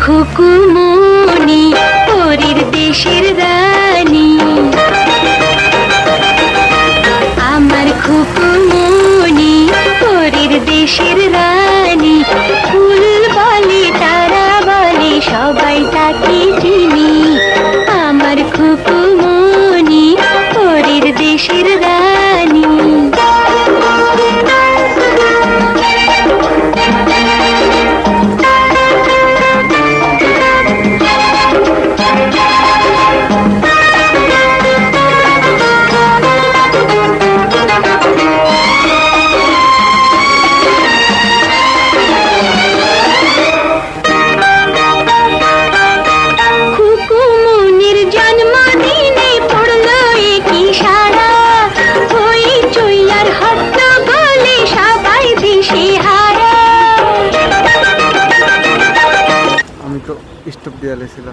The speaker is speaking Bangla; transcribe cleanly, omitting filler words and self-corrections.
খুকুমনি পরীর দেশের রানী, আমার খুকুমনি পরীর দেশের রানী। ফুল বলে তারা বলে সবাই তাকে চিনি, আমার খুকুমনি পরীর দেশের রানী। আমি তো স্টপ দিয়ে ছিল।